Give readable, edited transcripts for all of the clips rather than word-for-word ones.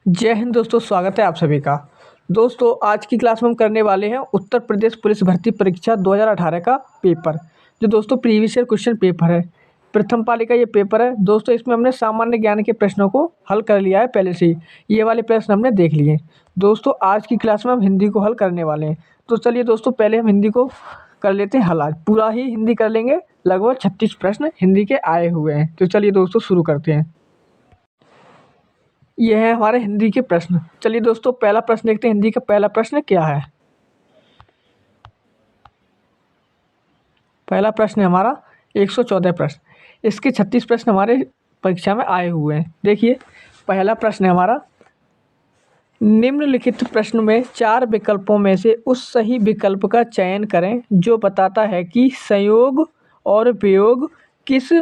जय हिंद दोस्तों, स्वागत है आप सभी का। दोस्तों आज की क्लास में हम करने वाले हैं उत्तर प्रदेश पुलिस भर्ती परीक्षा 2018 का पेपर, जो दोस्तों प्रीवियस ईयर क्वेश्चन पेपर है। प्रथम पाली का ये पेपर है दोस्तों। इसमें हमने सामान्य ज्ञान के प्रश्नों को हल कर लिया है पहले से ही। ये वाले प्रश्न हमने देख लिए दोस्तों। आज की क्लास में हम हिंदी को हल करने वाले हैं। तो चलिए दोस्तों, पहले हम हिंदी को कर लेते हैं हल। आज पूरा ही हिंदी कर लेंगे। लगभग 36 प्रश्न हिंदी के आए हुए हैं। तो चलिए दोस्तों शुरू करते हैं। ये है हमारे हिंदी के प्रश्न। चलिए दोस्तों, पहला प्रश्न देखते हैं। हिंदी का पहला प्रश्न क्या है? पहला प्रश्न है हमारा 114 प्रश्न। इसके 36 प्रश्न हमारे परीक्षा में आए हुए हैं। देखिए, पहला प्रश्न है हमारा, निम्नलिखित प्रश्न में 4 विकल्पों में से उस सही विकल्प का चयन करें जो बताता है कि संयोग और वियोग किस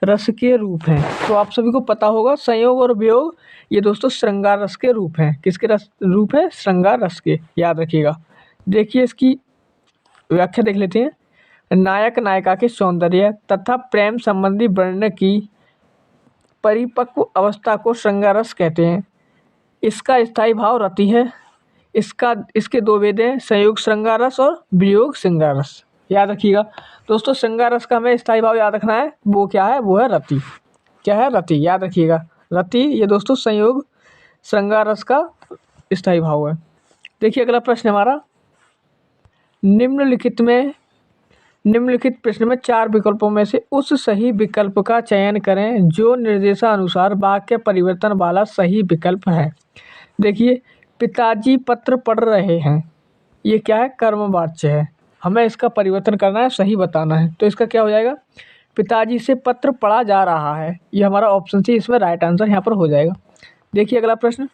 रस के रूप हैं। तो आप सभी को पता होगा, संयोग और वियोग ये दोस्तों श्रृंगार रस के रूप हैं। किसके रस रूप है? श्रृंगार रस के, याद रखिएगा। देखिए, इसकी व्याख्या देख लेते हैं। नायक नायिका के सौंदर्य तथा प्रेम संबंधी वर्णन की परिपक्व अवस्था को श्रृंगार रस कहते हैं। इसका स्थायी भाव रति है। इसके दो भेद हैं, संयोग श्रृंगार रस और वियोग श्रृंगार रस। याद रखिएगा दोस्तों, श्रृंगार रस का हमें स्थायी भाव याद रखना है। वो क्या है? वो है रति। क्या है? रति। याद रखिएगा, रति ये दोस्तों संयोग श्रृंगार रस का स्थायी भाव है। देखिए, अगला प्रश्न हमारा, निम्नलिखित प्रश्न में 4 विकल्पों में से उस सही विकल्प का चयन करें जो निर्देशानुसार वाक्य परिवर्तन वाला सही विकल्प है। देखिए, पिताजी पत्र पढ़ रहे हैं, ये क्या है? कर्मवाच्य है। हमें इसका परिवर्तन करना है, सही बताना है। तो इसका क्या हो जाएगा? पिताजी से पत्र पढ़ा जा रहा है। ये हमारा ऑप्शन सी इसमें राइट आंसर यहाँ पर हो जाएगा। देखिए, अगला प्रश्न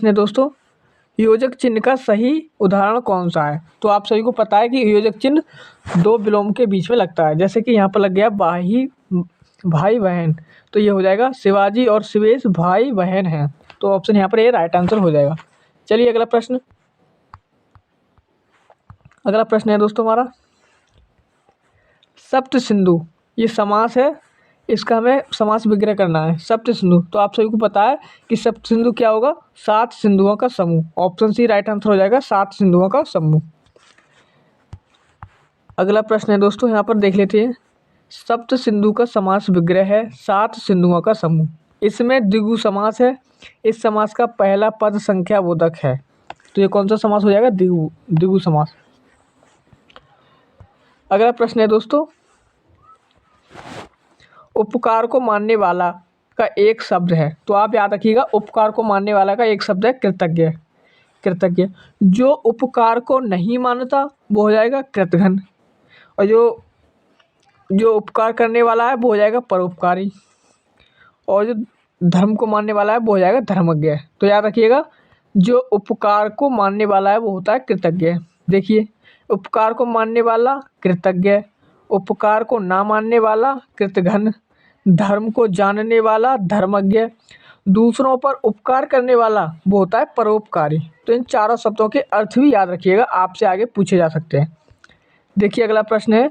है दोस्तों, योजक चिन्ह का सही उदाहरण कौन सा है? तो आप सभी को पता है कि योजक चिन्ह 2 विलोम के बीच में लगता है। जैसे कि यहाँ पर लग गया भाई बहन, तो ये हो जाएगा शिवाजी और शिवेश भाई बहन हैं। तो ऑप्शन यहाँ पर ये राइट आंसर हो जाएगा। चलिए, अगला प्रश्न है दोस्तों हमारा, सप्त सिंधु ये समास है। इसका हमें समास विग्रह करना है। सप्त सिंधु, तो आप सभी को पता है कि सप्त सिंधु क्या होगा? 7 सिंधुओं का समूह। ऑप्शन सी राइट आंसर हो जाएगा, 7 सिंधुओं का समूह। अगला प्रश्न है दोस्तों, यहाँ पर देख लेते हैं। सप्त सिंधु का समास विग्रह है 7 सिंधुओं का समूह। इसमें द्विगु समास है। इस समास का पहला पद संख्या बोधक है। तो ये कौन सा समास हो जाएगा? द्विगु समास। अगला प्रश्न है दोस्तों, उपकार को मानने वाला का एक शब्द है। तो आप याद रखिएगा, उपकार को मानने वाला का एक शब्द है कृतज्ञ। कृतज्ञ। जो उपकार को नहीं मानता वो हो जाएगा कृतघ्न, और जो उपकार करने वाला है वो हो जाएगा परोपकारी, और जो धर्म को मानने वाला है वो हो जाएगा धर्मज्ञ। तो याद रखिएगा, जो उपकार को मानने वाला है वो होता है कृतज्ञ। देखिए, उपकार को मानने वाला कृतज्ञ, उपकार को ना मानने वाला कृतघ्न, धर्म को जानने वाला धर्मज्ञ, दूसरों पर उपकार करने वाला वो होता है परोपकारी। तो इन चारों शब्दों के अर्थ भी याद रखिएगा, आपसे आगे पूछे जा सकते हैं। देखिए, अगला प्रश्न है,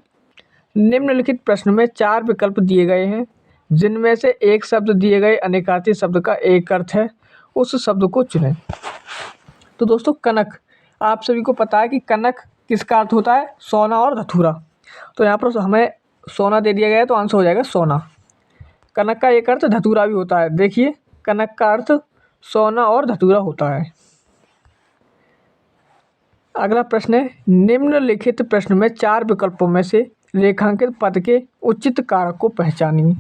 निम्नलिखित प्रश्न में 4 विकल्प दिए गए हैं जिनमें से एक शब्द दिए गए अनेकार्थी शब्द का एक अर्थ है। उस शब्द को चुनें। तो दोस्तों, कनक, आप सभी को पता है कि कनक किसका अर्थ होता है? सोना और धतूरा। तो यहाँ पर हमें सोना दे दिया गया है, तो आंसर हो जाएगा सोना। कनक का एक अर्थ धतूरा भी होता है। देखिए, कनक का अर्थ सोना और धतूरा होता है। अगला प्रश्न है, निम्नलिखित प्रश्न में 4 विकल्पों में से रेखांकित पद के उचित कारक को पहचानिए।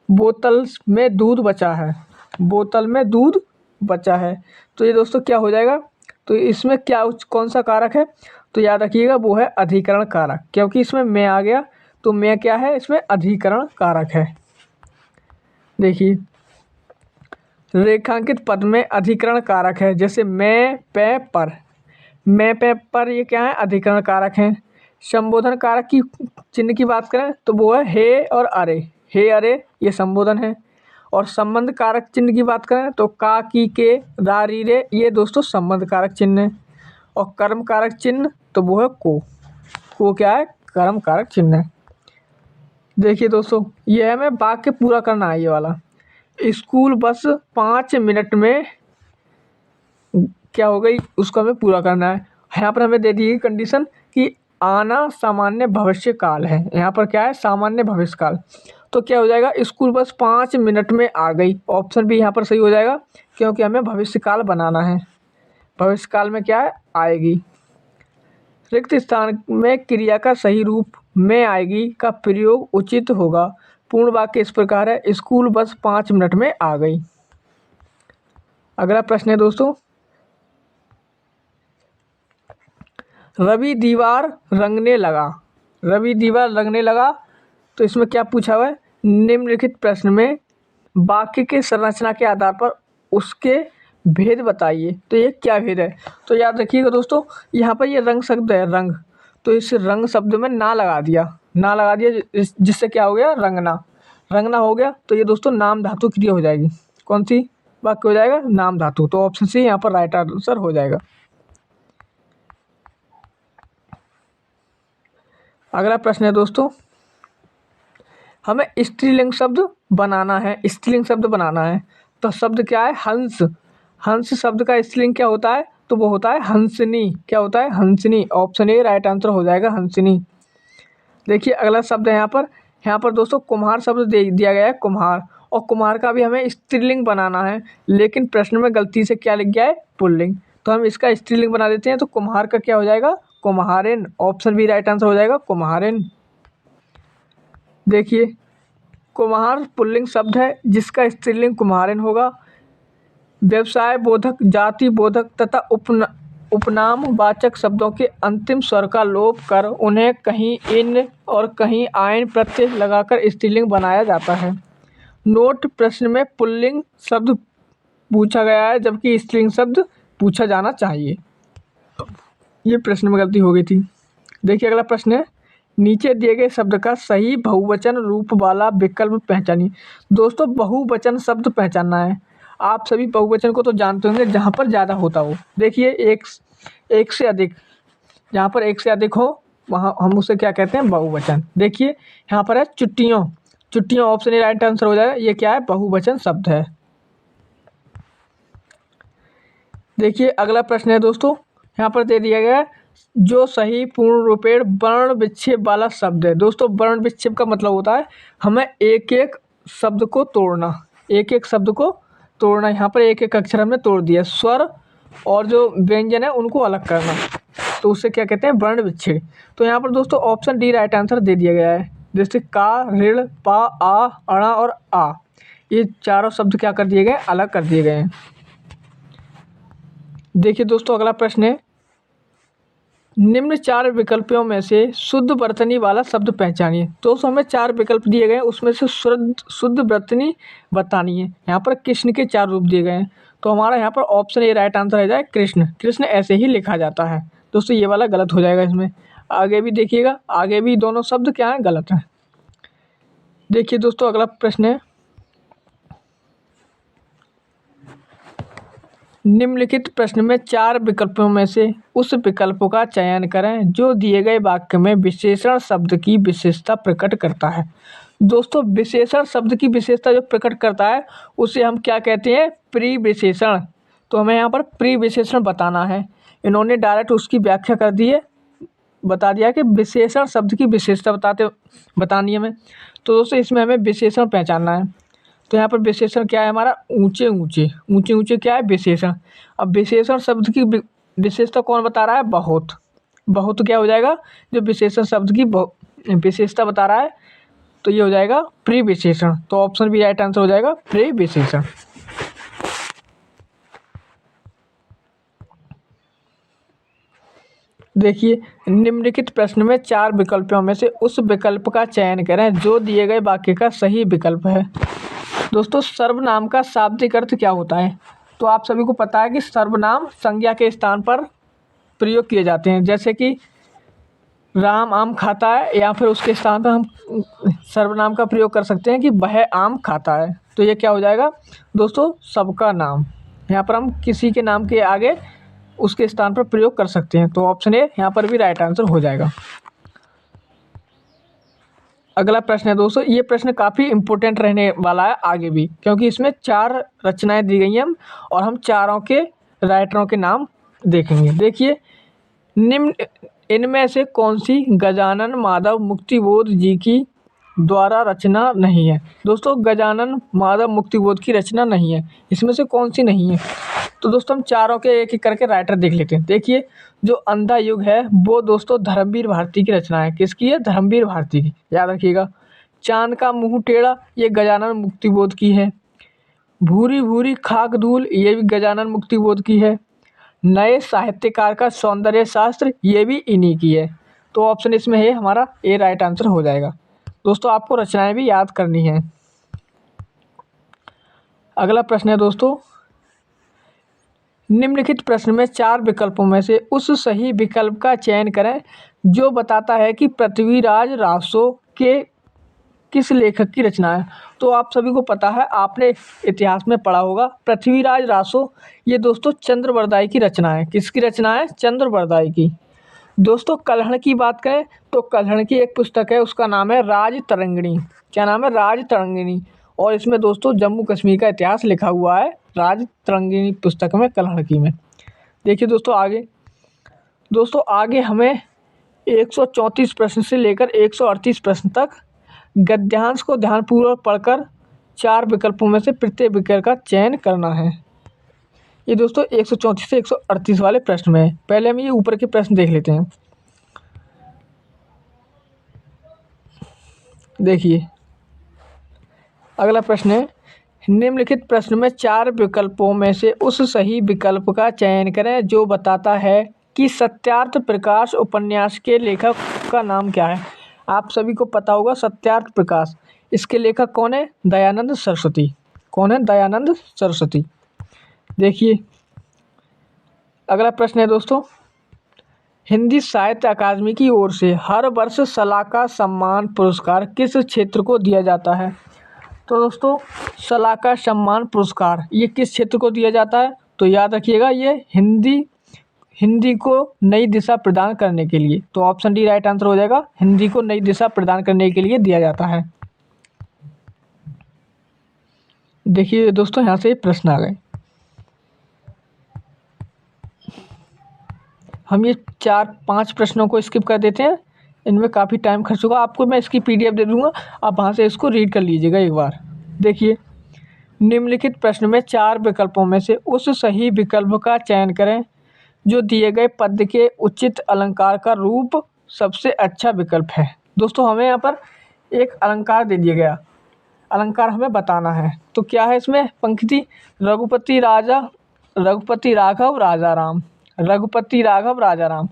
बोतल में दूध बचा है। बोतल में दूध बचा है, तो ये दोस्तों क्या हो जाएगा? तो इसमें क्या कौन सा कारक है? तो याद रखिएगा, वो है अधिकरण कारक, क्योंकि इसमें मैं आ गया। तो मैं क्या है? इसमें अधिकरण कारक है। देखिए, रेखांकित पद में अधिकरण कारक है, जैसे मैं पे पर। मैं पे पर ये क्या है? अधिकरण कारक है। संबोधन कारक की चिन्ह की बात करें तो वो है हे और अरे। हे अरे ये संबोधन है। और संबंध कारक चिन्ह की बात करें तो का, की, के, रा, री, रे ये दोस्तों संबंध कारक चिन्ह है। और कर्म कारक चिन्ह तो वो है को क्या है? कर्म कारक चिन्ह है। देखिए दोस्तों, ये हमें वाक्य पूरा करना है, ये वाला। स्कूल बस 5 मिनट में क्या हो गई, उसको हमें पूरा करना है। यहाँ पर हमें दे दी गई कंडीशन कि आना सामान्य भविष्य काल है। यहाँ पर क्या है, सामान्य भविष्य काल। तो क्या हो जाएगा, स्कूल बस 5 मिनट में आ गई। ऑप्शन बी यहाँ पर सही हो जाएगा, क्योंकि हमें भविष्य काल बनाना है। भविष्य काल में क्या है, आएगी। रिक्त स्थान में क्रिया का सही रूप में आएगी का प्रयोग उचित होगा। पूर्ण वाक्य इस प्रकार है, स्कूल बस 5 मिनट में आ गई। अगला प्रश्न है दोस्तों, रवि दीवार रंगने लगा। रवि दीवार रंगने लगा, तो इसमें क्या पूछा हुआ है, निम्नलिखित प्रश्न में वाक्य के संरचना के आधार पर उसके भेद बताइए। तो ये क्या भेद है, तो याद रखिएगा दोस्तों, यहाँ पर ये रंग शब्द है, रंग। तो इस रंग शब्द में ना लगा दिया, ना लगा दिया, जिससे क्या हो गया, रंगना। रंगना हो गया, तो ये दोस्तों नाम धातु क्रिया हो जाएगी। कौन सी वाक्य हो जाएगा, नाम धातु। तो ऑप्शन सी यहाँ पर राइट आंसर हो जाएगा। अगला प्रश्न है दोस्तों, हमें स्त्रीलिंग शब्द बनाना है। स्त्रीलिंग शब्द बनाना है, तो शब्द क्या है, हंस। हंस शब्द का स्त्रीलिंग क्या होता है, तो वो होता है हंसनी। क्या होता है, हंसनी। ऑप्शन ए राइट आंसर हो जाएगा, हंसनी। देखिए अगला शब्द है यहाँ पर दोस्तों कुम्हार शब्द दे दिया गया है, कुम्हार। और कुम्हार का भी हमें स्त्रीलिंग बनाना है, लेकिन प्रश्न में गलती से क्या लिख गया है, पुल्लिंग। तो हम इसका स्त्रीलिंग बना देते हैं, तो कुम्हार का क्या हो जाएगा, कुम्हारिन। ऑप्शन बी राइट आंसर हो जाएगा, कुम्हारिन। देखिए कुम्हार पुल्लिंग शब्द है, जिसका स्त्रीलिंग कुम्हारिन होगा। व्यवसाय बोधक, जाति बोधक तथा उपनाम वाचक शब्दों के अंतिम स्वर का लोप कर उन्हें कहीं इन और कहीं आयन प्रत्यय लगाकर स्त्रीलिंग बनाया जाता है। नोट, प्रश्न में पुल्लिंग शब्द पूछा गया है, जबकि स्त्रीलिंग शब्द पूछा जाना चाहिए। ये प्रश्न में गलती हो गई थी। देखिए अगला प्रश्न है, नीचे दिए गए शब्द का सही बहुवचन रूप वाला विकल्प पहचानिए। दोस्तों बहुवचन शब्द पहचानना है। आप सभी बहुवचन को तो जानते होंगे, जहाँ पर ज़्यादा होता हो। देखिए एक से अधिक, जहाँ पर एक से अधिक हो वहाँ हम उसे क्या कहते हैं, बहुवचन। देखिए यहाँ पर है चुट्टियों। चुट्टियों ऑप्शन ए राइट आंसर हो जाएगा। ये क्या है, बहुवचन शब्द है। देखिए अगला प्रश्न है दोस्तों, यहाँ पर दे दिया गया है, जो सही पूर्ण रूपेण वर्ण विक्षेप वाला शब्द है। दोस्तों वर्ण विक्षेप का मतलब होता है हमें एक एक शब्द को तोड़ना, एक एक शब्द को तोड़ना। यहाँ पर एक एक अक्षर हमने तोड़ दिया, स्वर और जो व्यंजन है उनको अलग करना, तो उससे क्या कहते हैं, वर्ण विच्छेद। तो यहाँ पर दोस्तों ऑप्शन डी राइट आंसर दे दिया गया है। जैसे का, ऋण, पा, आ, अणा और आ, ये चारों शब्द क्या कर दिए गए, अलग कर दिए गए हैं। देखिए दोस्तों अगला प्रश्न है, निम्न 4 विकल्पों में से शुद्ध वर्तनी वाला शब्द पहचानिए। दोस्तों हमें 4 विकल्प दिए गए हैं, उसमें से शुद्ध वर्तनी बतानी है। यहाँ पर कृष्ण के 4 रूप दिए गए हैं, तो हमारा यहाँ पर ऑप्शन ए राइट आंसर हो जाए, कृष्ण। कृष्ण ऐसे ही लिखा जाता है। दोस्तों ये वाला गलत हो जाएगा इसमें। आगे भी देखिएगा, आगे भी दोनों शब्द क्या हैं, गलत हैं। देखिए दोस्तों अगला प्रश्न है, निम्नलिखित प्रश्न में 4 विकल्पों में से उस विकल्पों का चयन करें जो दिए गए वाक्य में विशेषण शब्द की विशेषता प्रकट करता है। दोस्तों विशेषण शब्द की विशेषता जो प्रकट करता है उसे हम क्या कहते हैं, प्रीविशेषण। तो हमें यहाँ पर प्रीविशेषण बताना है। इन्होंने डायरेक्ट उसकी व्याख्या कर दी है, बता दिया कि विशेषण शब्द की विशेषता बतानी है हमें। तो दोस्तों इसमें हमें विशेषण पहचानना है। तो यहाँ पर विशेषण क्या है हमारा, ऊंचे ऊंचे। ऊंचे ऊंचे क्या है, विशेषण। अब विशेषण शब्द की विशेषता कौन बता रहा है, बहुत। बहुत क्या हो जाएगा, जो विशेषण शब्द की विशेषता बता रहा है, तो ये हो जाएगा प्रीविशेषण। तो ऑप्शन बी राइट आंसर हो जाएगा, प्रीविशेषण। देखिए निम्नलिखित प्रश्न में 4 विकल्पों में से उस विकल्प का चयन करें जो दिए गए वाक्य का सही विकल्प है। दोस्तों सर्वनाम का शाब्दिक अर्थ क्या होता है, तो आप सभी को पता है कि सर्वनाम संज्ञा के स्थान पर प्रयोग किए जाते हैं। जैसे कि राम आम खाता है, या फिर उसके स्थान पर हम सर्वनाम का प्रयोग कर सकते हैं कि वह आम खाता है। तो ये क्या हो जाएगा दोस्तों, सबका नाम। यहाँ पर हम किसी के नाम के आगे उसके स्थान पर प्रयोग कर सकते हैं। तो ऑप्शन ए यहाँ पर भी राइट आंसर हो जाएगा। अगला प्रश्न है दोस्तों, ये प्रश्न काफ़ी इम्पोर्टेंट रहने वाला है आगे भी, क्योंकि इसमें 4 रचनाएं दी गई हैं और हम चारों के राइटरों के नाम देखेंगे। देखिए, निम्न इनमें से कौन सी गजानन माधव मुक्तिबोध जी की द्वारा रचना नहीं है। दोस्तों, गजानन माधव मुक्तिबोध की रचना नहीं है, इसमें से कौन सी नहीं है। तो दोस्तों हम चारों के एक एक करके राइटर देख लेते हैं। देखिए, जो अंधा युग है वो दोस्तों धर्मवीर भारती की रचना है। किसकी है? धर्मवीर भारती की, याद रखिएगा। चांद का मुंह टेढ़ा, ये गजानन मुक्तिबोध की है। भूरी भूरी खाक धूल, ये भी गजानन मुक्तिबोध की है। नए साहित्यकार का सौंदर्य शास्त्र, ये भी इन्हीं की है। तो ऑप्शन इसमें है हमारा ए राइट आंसर हो जाएगा। दोस्तों आपको रचनाएं भी याद करनी है। अगला प्रश्न है दोस्तों, निम्नलिखित प्रश्न में 4 विकल्पों में से उस सही विकल्प का चयन करें जो बताता है कि पृथ्वीराज रासो के किस लेखक की रचना है। तो आप सभी को पता है, आपने इतिहास में पढ़ा होगा, पृथ्वीराज रासो ये दोस्तों चंद्रवरदाई की रचना है। किसकी रचना है? चंद्रवरदाई की। दोस्तों कल्हड़ की बात करें तो कल्हड़ की एक पुस्तक है, उसका नाम है राज तरंगिणी। क्या नाम है? राज तरंगिणी। और इसमें दोस्तों जम्मू कश्मीर का इतिहास लिखा हुआ है राज तरंगिणी पुस्तक में, कल्हड़ की में। देखिए दोस्तों आगे हमें 134 प्रश्न से लेकर 138 प्रश्न तक गद्यांश को ध्यानपूर्वक पढ़कर 4 विकल्पों में से प्रत्येक विकल्प का चयन करना है। ये दोस्तों 134 से 138 वाले प्रश्न में है। पहले हम ये ऊपर के प्रश्न देख लेते हैं। देखिए, अगला प्रश्न है, निम्नलिखित प्रश्न में 4 विकल्पों में से उस सही विकल्प का चयन करें जो बताता है कि सत्यार्थ प्रकाश उपन्यास के लेखक का नाम क्या है। आप सभी को पता होगा सत्यार्थ प्रकाश, इसके लेखक कौन है? दयानंद सरस्वती। कौन है? दयानंद सरस्वती। देखिए, अगला प्रश्न है दोस्तों, हिंदी साहित्य अकादमी की ओर से हर वर्ष सलाका सम्मान पुरस्कार किस क्षेत्र को दिया जाता है। तो दोस्तों सलाका सम्मान पुरस्कार ये किस क्षेत्र को दिया जाता है? तो याद रखिएगा, ये हिंदी को नई दिशा प्रदान करने के लिए। तो ऑप्शन डी राइट आंसर हो जाएगा, हिंदी को नई दिशा प्रदान करने के लिए दिया जाता है। देखिए दोस्तों, यहाँ से प्रश्न आ गए। हम ये 4-5 प्रश्नों को स्किप कर देते हैं, इनमें काफ़ी टाइम खर्च होगा। आपको मैं इसकी PDF दे दूंगा, आप वहाँ से इसको रीड कर लीजिएगा एक बार। देखिए, निम्नलिखित प्रश्न में 4 विकल्पों में से उस सही विकल्प का चयन करें जो दिए गए पद के उचित अलंकार का रूप सबसे अच्छा विकल्प है। दोस्तों हमें यहाँ पर एक अलंकार दे दिया गया, अलंकार हमें बताना है। तो क्या है इसमें? पंक्ति, रघुपति राघव राजा राम, रघुपति राघव राजा राम।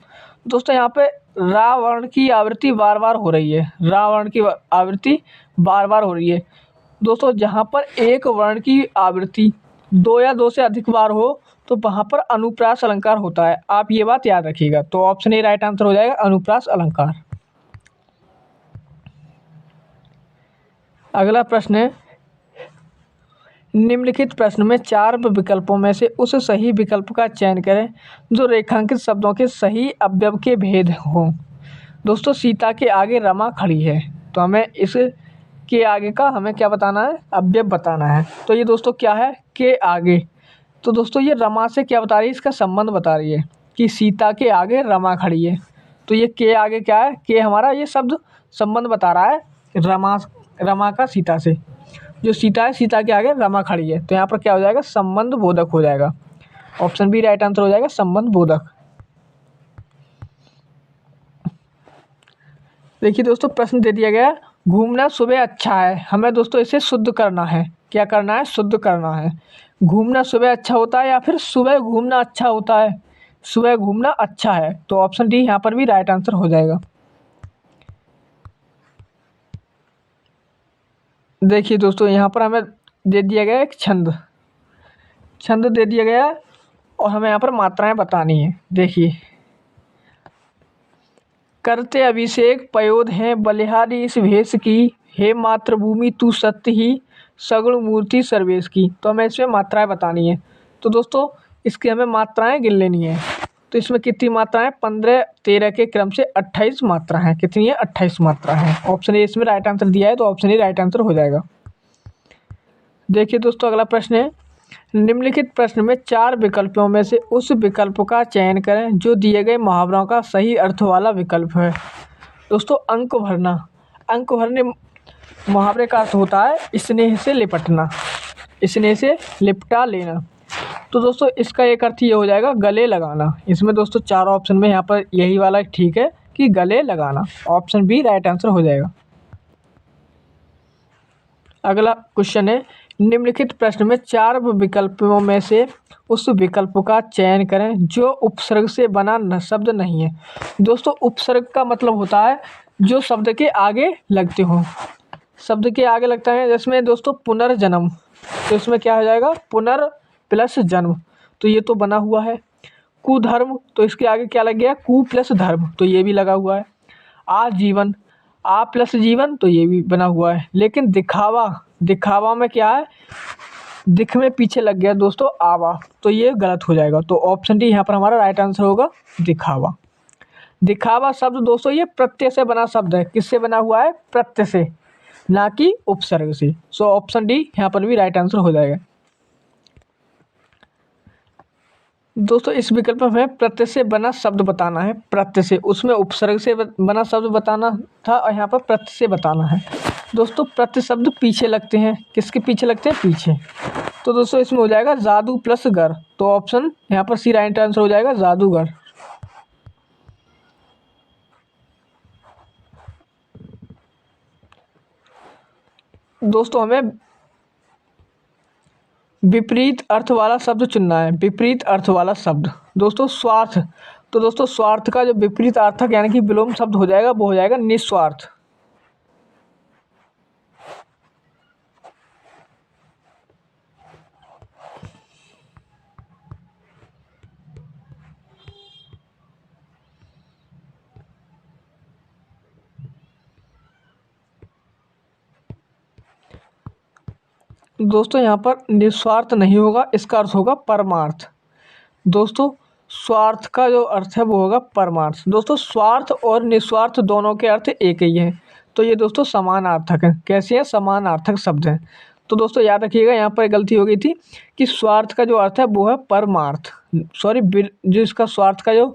दोस्तों यहाँ पे रा वर्ण की आवृत्ति बार बार हो रही है, रा वर्ण की आवृत्ति बार बार हो रही है। दोस्तों जहाँ पर एक वर्ण की आवृत्ति 2 या 2 से अधिक बार हो तो वहाँ पर अनुप्रास अलंकार होता है। आप ये बात याद रखिएगा। तो ऑप्शन ए राइट आंसर हो जाएगा, अनुप्रास अलंकार। अगला प्रश्न है, निम्नलिखित प्रश्न में 4 विकल्पों में से उस सही विकल्प का चयन करें जो रेखांकित शब्दों के सही अवयव के भेद हों। दोस्तों सीता के आगे रमा खड़ी है, तो हमें इस के आगे का हमें क्या बताना है? अवयव बताना है। तो ये दोस्तों क्या है? के आगे। तो दोस्तों ये रमा से क्या बता रही है? इसका संबंध बता रही है कि सीता के आगे रमा खड़ी है। तो ये के आगे क्या है? के हमारा ये शब्द संबंध बता रहा है रमा का सीता से। जो सीता है, सीता के आगे रमा खड़ी है, तो यहाँ पर क्या हो जाएगा? संबंध बोधक हो जाएगा। ऑप्शन बी राइट आंसर हो जाएगा, संबंध बोधक। देखिए दोस्तों प्रश्न दे दिया गया, घूमना सुबह अच्छा है, हमें दोस्तों इसे शुद्ध करना है। क्या करना है? शुद्ध करना है। घूमना सुबह अच्छा होता है या फिर सुबह घूमना अच्छा होता है? सुबह घूमना अच्छा है। तो ऑप्शन डी यहाँ पर भी राइट आंसर हो जाएगा। देखिए दोस्तों यहाँ पर हमें दे दिया गया एक छंद दे दिया गया है और हमें यहाँ पर मात्राएं बतानी है। देखिए, करते अभिषेक पयोध हैं बलिहारी इस भेष की, हे मातृभूमि तू सत्य ही सगुण मूर्ति सर्वेश की। तो हमें इसमें मात्राएं बतानी है। तो दोस्तों इसकी हमें मात्राएं गिन लेनी है। तो इसमें कितनी मात्रा है? 15 13 के क्रम से 28 मात्रा है। कितनी है? 28 मात्रा है। ऑप्शन ए इसमें राइट आंसर दिया है, तो ऑप्शन ए राइट आंसर हो जाएगा। देखिए दोस्तों, अगला प्रश्न है, निम्नलिखित प्रश्न में 4 विकल्पों में से उस विकल्प का चयन करें जो दिए गए मुहावरों का सही अर्थ वाला विकल्प है। दोस्तों, अंक भरना, अंक भरने मुहावरे का अर्थ होता है स्नेह से लिपटना, स्नेह से लिपटा लेना। तो दोस्तों इसका एक अर्थ ये हो जाएगा गले लगाना। इसमें दोस्तों 4 ऑप्शन में यहाँ पर यही वाला ठीक है कि गले लगाना। ऑप्शन बी राइट आंसर हो जाएगा। अगला क्वेश्चन है, निम्नलिखित प्रश्न में 4 विकल्पों में से उस विकल्प का चयन करें जो उपसर्ग से बना शब्द नहीं है। दोस्तों उपसर्ग का मतलब होता है जो शब्द के आगे लगते हों, शब्द के आगे लगता है। जिसमें दोस्तों पुनर्जन्म, तो इसमें क्या हो जाएगा? पुनर प्लस जन्म, तो ये तो बना हुआ है। कुधर्म, तो इसके आगे क्या लग गया? कु प्लस धर्म, तो ये भी लगा हुआ है। आजीवन, आ प्लस जीवन, तो ये भी बना हुआ है। लेकिन दिखावा, दिखावा में क्या है? दिख में पीछे लग गया दोस्तों आवा, तो ये गलत हो जाएगा। तो ऑप्शन डी यहाँ पर हमारा राइट आंसर होगा, दिखावा। दिखावा शब्द दोस्तों ये प्रत्यय से बना शब्द है। किससे बना हुआ है? प्रत्यय से, ना कि उपसर्ग से। सो ऑप्शन डी यहाँ पर भी राइट आंसर हो जाएगा। दोस्तों इस विकल्प में प्रत्यय से बना शब्द बताना है, प्रत्यय से, उसमें उपसर्ग से बना शब्द बताना था और यहाँ पर प्रत्यय से बताना है। दोस्तों प्रत्यय शब्द पीछे लगते हैं। किसके पीछे लगते हैं? पीछे। तो दोस्तों इसमें हो जाएगा जादू प्लस गर, तो ऑप्शन यहाँ पर सी राइट आंसर हो जाएगा, जादूगर। दोस्तों हमें विपरीत अर्थ वाला शब्द चुनना है, विपरीत अर्थ वाला शब्द। दोस्तों स्वार्थ, तो दोस्तों स्वार्थ का जो विपरीत अर्थक यानी कि विलोम शब्द हो जाएगा वो हो जाएगा निस्वार्थ। दोस्तों यहाँ पर निस्वार्थ नहीं होगा, इसका अर्थ होगा परमार्थ। दोस्तों स्वार्थ का जो अर्थ है वो होगा परमार्थ। दोस्तों स्वार्थ और निस्वार्थ दोनों के अर्थ एक ही हैं, तो ये दोस्तों समानार्थक हैं। कैसे हैं? समानार्थक शब्द हैं। तो दोस्तों याद रखिएगा, यहाँ पर गलती हो गई थी कि स्वार्थ का जो अर्थ है वो है परमार्थ, सॉरी, जो इसका स्वार्थ का जो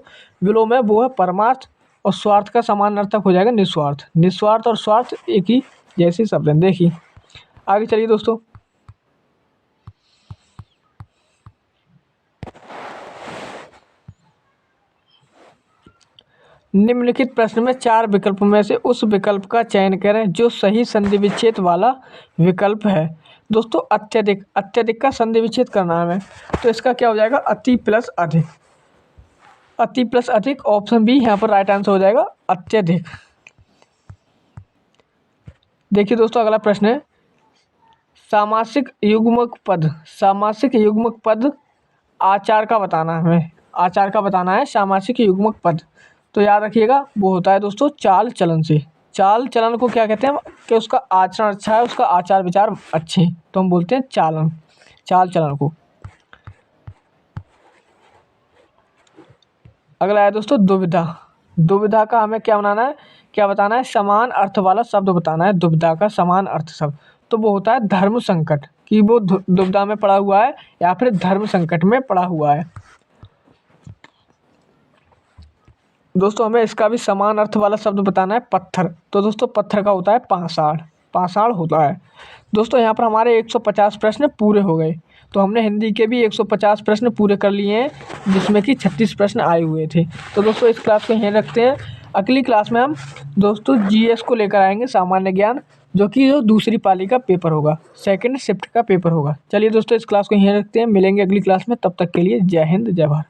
विलोम है वो है परमार्थ, और स्वार्थ का समानार्थक हो जाएगा निस्वार्थ। निस्वार्थ और स्वार्थ एक ही जैसे शब्द हैं। देखिए आगे चलिए दोस्तों, निम्नलिखित प्रश्न में 4 विकल्प में से उस विकल्प का चयन करें जो सही संधि विच्छेद वाला विकल्प है। दोस्तों अत्यधिक, अत्यधिक का संधि विच्छेद करना है हमें, तो इसका क्या हो जाएगा? अति प्लस अधिक, अति प्लस अधिक। ऑप्शन बी यहाँ पर राइट आंसर हो जाएगा, अत्यधिक। देखिए दोस्तों अगला प्रश्न है, सामासिक युग्मक पद, सामासिक युग्मक पद आचार का बताना है हमें, आचार का बताना है सामासिक युग्मक पद। तो याद रखिएगा वो होता है दोस्तों चाल चलन से। चाल चलन को क्या कहते हैं? कि उसका आचरण अच्छा है, उसका आचार विचार अच्छे, तो हम बोलते हैं चालन, चाल चलन को। अगला है दोस्तों दुविधा। दुविधा का हमें क्या बनाना है, क्या बताना है? समान अर्थ वाला शब्द बताना है, दुविधा का समान अर्थ शब्द। तो वो होता है धर्म संकट, कि वो दुविधा में पड़ा हुआ है या फिर धर्म संकट में पड़ा हुआ है। दोस्तों हमें इसका भी समान अर्थ वाला शब्द बताना है, पत्थर। तो दोस्तों पत्थर का होता है पाषाण, पाषाण होता है। दोस्तों यहाँ पर हमारे 150 प्रश्न पूरे हो गए। तो हमने हिंदी के भी 150 प्रश्न पूरे कर लिए हैं, जिसमें कि 36 प्रश्न आए हुए थे। तो दोस्तों इस क्लास को यहीं रखते हैं। अगली क्लास में हम दोस्तों जीएस को लेकर आएंगे, सामान्य ज्ञान, जो कि जो दूसरी पाली का पेपर होगा, सेकंड शिफ्ट का पेपर होगा। चलिए दोस्तों इस क्लास को यहीं रखते हैं, मिलेंगे अगली क्लास में। तब तक के लिए जय हिंद, जय भारत।